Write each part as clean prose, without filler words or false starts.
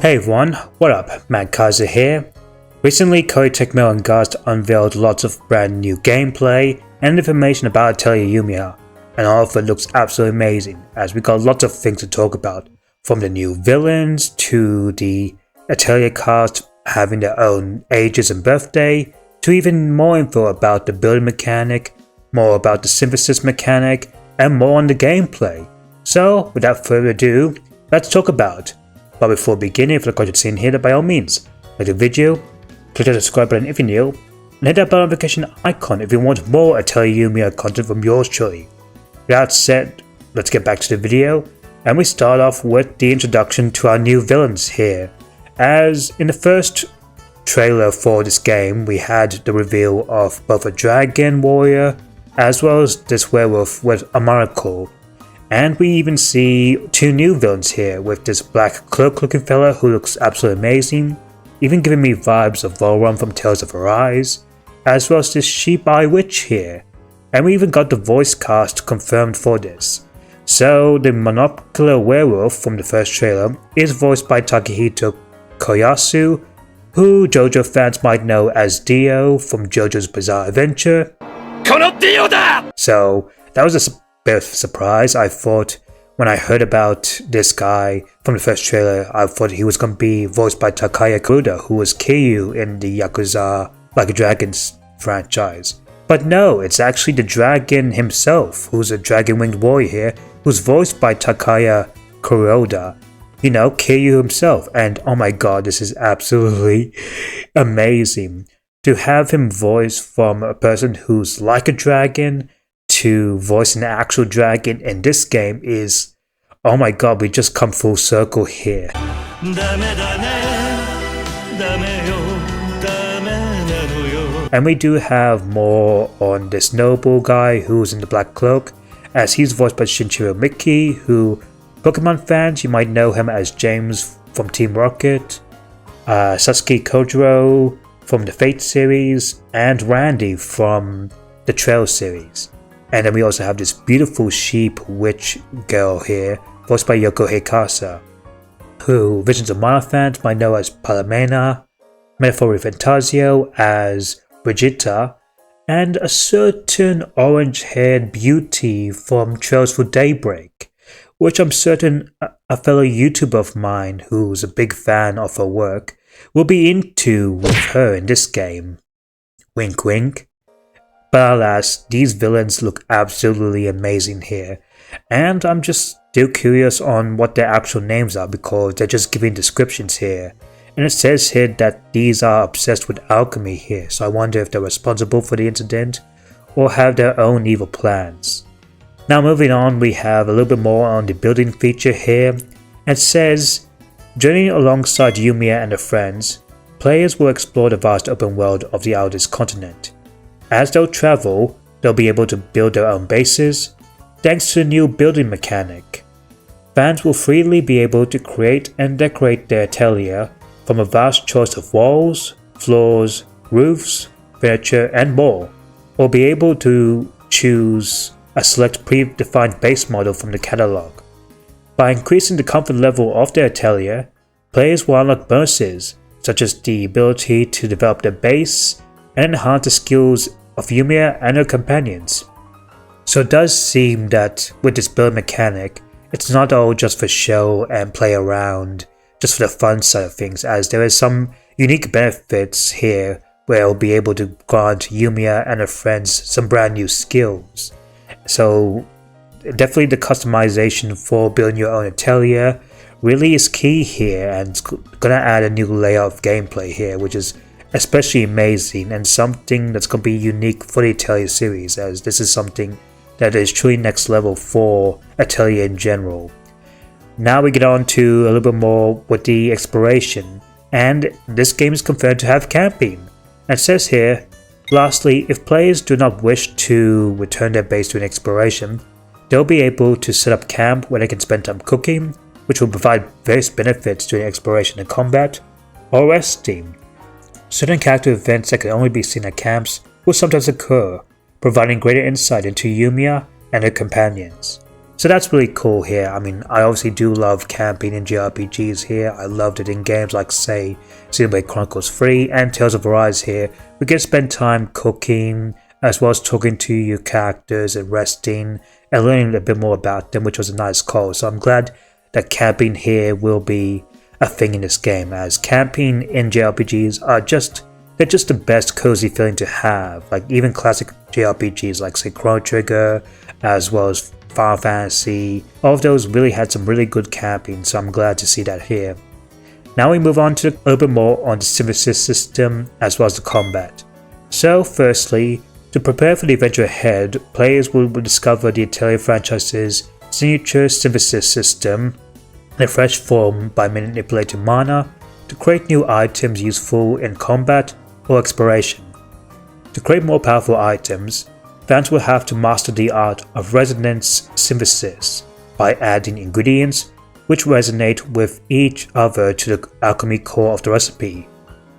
Hey everyone, what up? Matt Kaiser here. Recently, Koei Tecmo and Gust unveiled lots of brand new gameplay and information about Atelier Yumia, and all of it looks absolutely amazing as we got lots of things to talk about, from the new villains to the Atelier cast having their own ages and birthday, to even more info about the building mechanic, more about the synthesis mechanic, and more on the gameplay. So, without further ado, let's talk about. But before beginning, if you like what you're seeing here, then by all means, like the video, click the subscribe button if you're new, and hit that bell notification icon if you want more Atelier Yumia content from yours truly. With that said, let's get back to the video, and we start off with the introduction to our new villains here. As in the first trailer for this game, we had the reveal of both a dragon warrior as well as this werewolf with a monocle. And we even see two new villains here with this black cloak looking fella who looks absolutely amazing, even giving me vibes of Volron from Tales of Arise, as well as this sheep eye witch here. And we even got the voice cast confirmed for this. So the monocular werewolf from the first trailer is voiced by Takehito Koyasu, who JoJo fans might know as Dio from JoJo's Bizarre Adventure. So that was a bit of a surprise. I thought when I heard about this guy from the first trailer, I thought he was going to be voiced by Takaya Kuda, who was Kiryu in the Yakuza Like a Dragon's franchise. But no, it's actually the dragon himself, who's a dragon-winged warrior here, who's voiced by Takaya Kuroda. You know, Kiryu himself. And oh my god, this is absolutely amazing. To have him voice from a person who's like a dragon to voice an actual dragon in this game is, oh my god, we just come full circle here. And we do have more on this noble guy who's in the black cloak, as he's voiced by Shinichiro Miki, who Pokemon fans, you might know him as James from Team Rocket, Sasuke Kojiro from the Fate series, and Randy from the Trail series. And then we also have this beautiful sheep witch girl here, voiced by Yoko Hikasa, who Visions of Mana fans might know as Palomena, Metaphori Fantasio as Brigitta, and a certain orange-haired beauty from Trails for Daybreak, which I'm certain a fellow YouTuber of mine who's a big fan of her work will be into with her in this game. Wink wink. But alas, these villains look absolutely amazing here, and I'm just still curious on what their actual names are because they're just giving descriptions here. And it says here that these are obsessed with alchemy here, so I wonder if they're responsible for the incident or have their own evil plans. Now moving on, we have a little bit more on the building feature here. It says, journeying alongside Yumia and her friends, players will explore the vast open world of the Aldous continent. As they'll travel, they'll be able to build their own bases, thanks to the new building mechanic. Fans will freely be able to create and decorate their atelier from a vast choice of walls, floors, roofs, furniture, and more, or be able to choose a select predefined base model from the catalog. By increasing the comfort level of their atelier, players will unlock bonuses, such as the ability to develop their base and enhance the skills of Yumia and her companions. So it does seem that with this build mechanic, it's not all just for show and play around, just for the fun side of things, as there is some unique benefits here where we'll be able to grant Yumia and her friends some brand new skills. So definitely the customization for building your own atelier really is key here, and it's gonna add a new layer of gameplay here, which is especially amazing and something that's going to be unique for the Atelier series, as this is something that is truly next level for Atelier in general. Now we get on to a little bit more with the exploration, and this game is confirmed to have camping. And it says here, lastly, if players do not wish to return their base to an exploration, they'll be able to set up camp where they can spend time cooking, which will provide various benefits during exploration and combat, or resting. Certain character events that can only be seen at camps will sometimes occur, providing greater insight into Yumia and her companions. So that's really cool here. I mean, I obviously do love camping in JRPGs here. I loved it in games like, say, Xenoblade Chronicles 3 and Tales of Arise here. We get to spend time cooking, as well as talking to your characters and resting, and learning a bit more about them, which was a nice call. So I'm glad that camping here will be a thing in this game, as camping in JRPGs they're just the best cozy feeling to have. Like even classic JRPGs like, say, Chrono Trigger, as well as Final Fantasy, all of those really had some really good camping, so I'm glad to see that here. Now we move on to a little bit more on the synthesis system as well as the combat. So firstly, to prepare for the adventure ahead, players will discover the Atelier franchise's signature synthesis system in a fresh form by manipulating mana to create new items useful in combat or exploration. To create more powerful items, fans will have to master the art of resonance synthesis by adding ingredients which resonate with each other to the alchemy core of the recipe.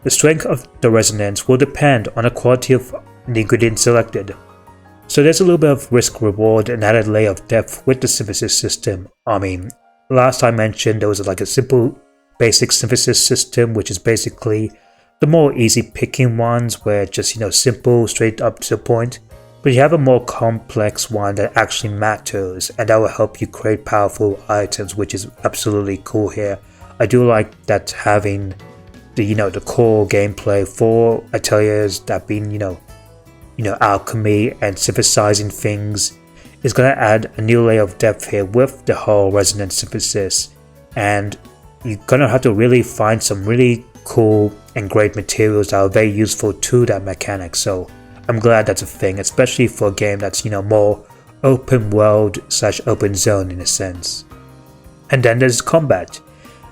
The strength of the resonance will depend on the quality of the ingredients selected. So there's a little bit of risk reward and added layer of depth with the synthesis system. I mean, last I mentioned there was like a simple basic synthesis system, which is basically the more easy picking ones where just simple, straight up to the point. But you have a more complex one that actually matters, and that will help you create powerful items, which is absolutely cool here. I do like that having the core gameplay for Ateliers that being alchemy and synthesizing things is going to add a new layer of depth here with the whole resonance synthesis, and you're going to have to really find some really cool and great materials that are very useful to that mechanic. So I'm glad that's a thing, especially for a game that's more open world / open zone in a sense. And then there's combat.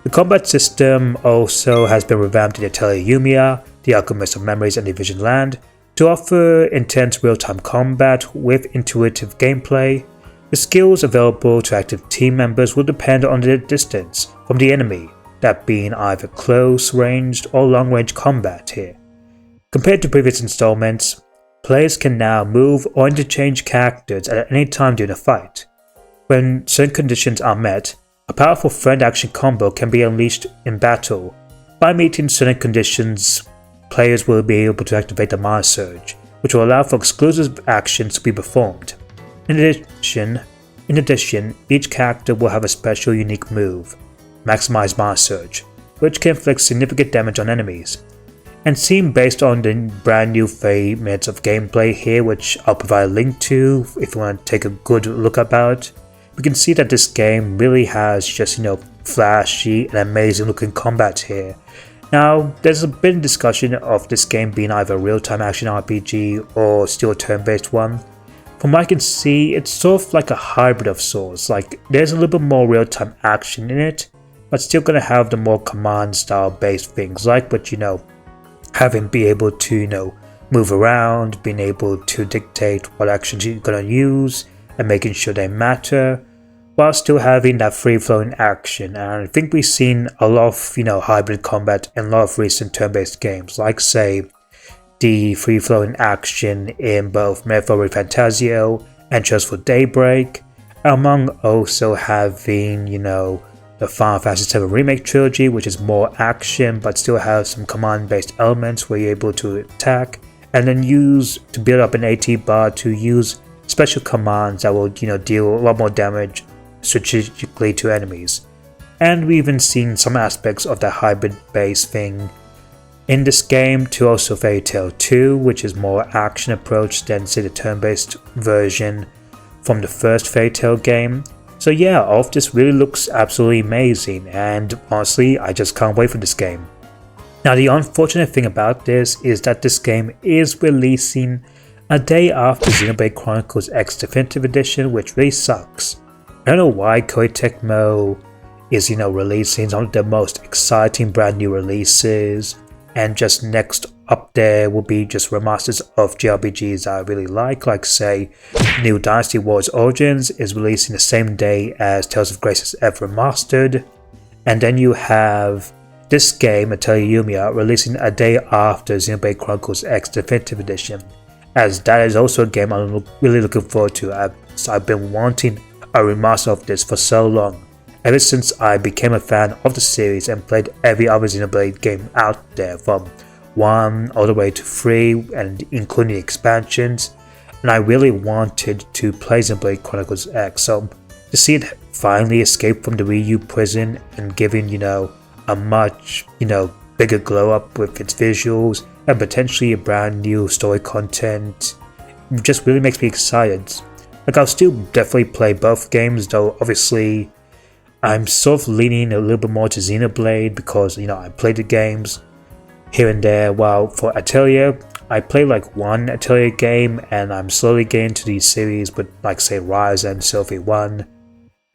The combat system also has been revamped in Atelier Yumia, The Alchemist of Memories and Division Land, to offer intense real-time combat with intuitive gameplay. The skills available to active team members will depend on the distance from the enemy, that being either close ranged or long range combat here. Compared to previous installments, players can now move or interchange characters at any time during a fight. When certain conditions are met, a powerful friend action combo can be unleashed in battle. By meeting certain conditions, players will be able to activate the Mana Surge, which will allow for exclusive actions to be performed. In addition, each character will have a special unique move, Maximize Mana Surge, which can inflict significant damage on enemies. And seen based on the brand new 3 minutes of gameplay here, which I'll provide a link to if you want to take a good look about, we can see that this game really has just flashy and amazing looking combat here. Now, there's been discussion of this game being either a real-time action RPG or still a turn-based one. From what I can see, it's sort of like a hybrid of sorts. Like, there's a little bit more real-time action in it, but still gonna have the more command-style based things, like having be able to move around, being able to dictate what actions you're gonna use, and making sure they matter, while still having that free-flowing action. And I think we've seen a lot of hybrid combat in a lot of recent turn-based games, like say the free-flowing action in both Metaphor Fantasio and Just for Daybreak, among also having the Final Fantasy VII Remake trilogy, which is more action but still has some command-based elements where you're able to attack and then use to build up an AT bar to use special commands that will deal a lot more damage strategically to enemies. And we've even seen some aspects of that hybrid base thing in this game to also Fairy Tail 2, which is more action approach than say the turn-based version from the first Fairy Tail game. So yeah, all of this really looks absolutely amazing, and honestly I just can't wait for this game. Now the unfortunate thing about this is that this game is releasing a day after Xenoblade Chronicles X Definitive Edition, which really sucks. I don't know why Koei Tecmo is releasing some of the most exciting brand new releases, and just next up there will be just remasters of JRPGs I really like say New Dynasty Warriors Origins is releasing the same day as Tales of Grace's Ever Remastered, and then you have this game, Atelier Yumia, releasing a day after Xenoblade Chronicles X Definitive Edition, as that is also a game I'm really looking forward to. I've been wanting a remaster of this for so long, ever since I became a fan of the series and played every other Xenoblade game out there from 1 all the way to 3 and including expansions, and I really wanted to play Xenoblade Chronicles X, so to see it finally escape from the Wii U prison and giving, a much, bigger glow up with its visuals and potentially a brand new story content just really makes me excited. Like, I'll still definitely play both games, though obviously I'm sort of leaning a little bit more to Xenoblade because, I played the games here and there, while for Atelier, I play like one Atelier game and I'm slowly getting to these series with like say Rise and Sylvie 1,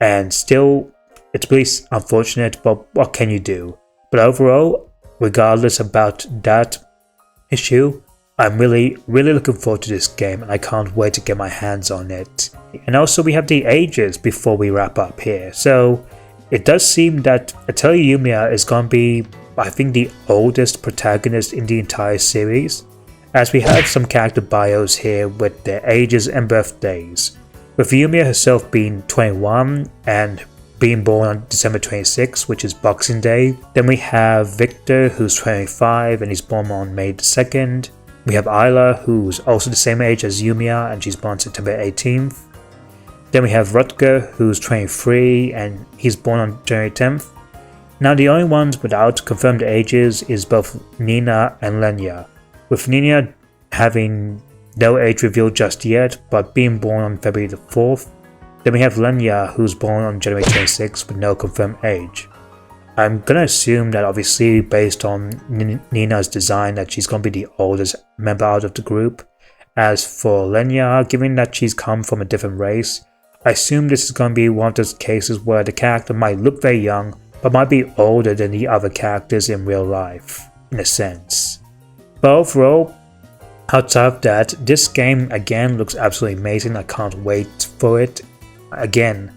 and still it's really unfortunate, but what can you do? But overall, regardless about that issue, I'm really looking forward to this game and I can't wait to get my hands on it. And also we have the ages before we wrap up here, so it does seem that Atelier Yumia is going to be, I think, the oldest protagonist in the entire series, as we have some character bios here with their ages and birthdays, with Yumia herself being 21 and being born on December 26, which is Boxing Day. Then we have Victor, who's 25 and he's born on May 2nd. We have Isla, who's also the same age as Yumia and she's born September 18th. Then we have Rutger, who's 23 and he's born on January 10th. Now the only ones without confirmed ages is both Nina and Lenya, with Nina having no age reveal just yet, but being born on February the 4th. Then we have Lenya, who's born on January 26th with no confirmed age. I'm gonna assume that obviously based on Nina's design that she's gonna be the oldest member out of the group. As for Lenya, given that she's come from a different race, I assume this is gonna be one of those cases where the character might look very young, but might be older than the other characters in real life, in a sense. But overall, outside of that, this game again looks absolutely amazing. I can't wait for it. Again,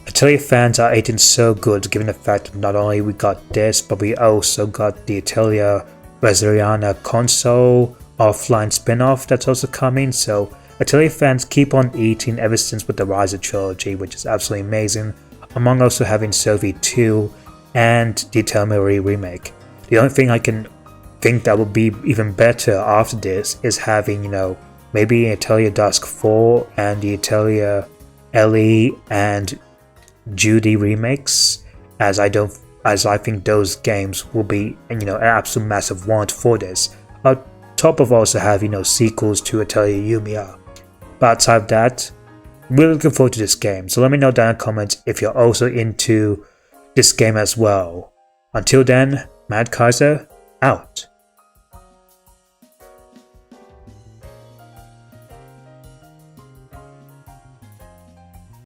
Atelier fans are eating so good given the fact that not only we got this, but we also got the Atelier Resiliana console offline spin-off that's also coming, so Atelier fans keep on eating ever since with the Riser trilogy, which is absolutely amazing, among also having Sylvie 2 and the Atelier remake. The only thing I can think that would be even better after this is having, maybe Atelier Dusk 4 and the Atelier Ellie and Judy remakes, as I think those games will be, an absolute massive want for this. On top of also having, sequels to Atelier Yumia. But outside of that, really looking forward to this game, so let me know down in the comments if you're also into this game as well. Until then, Mad Kaiser, out.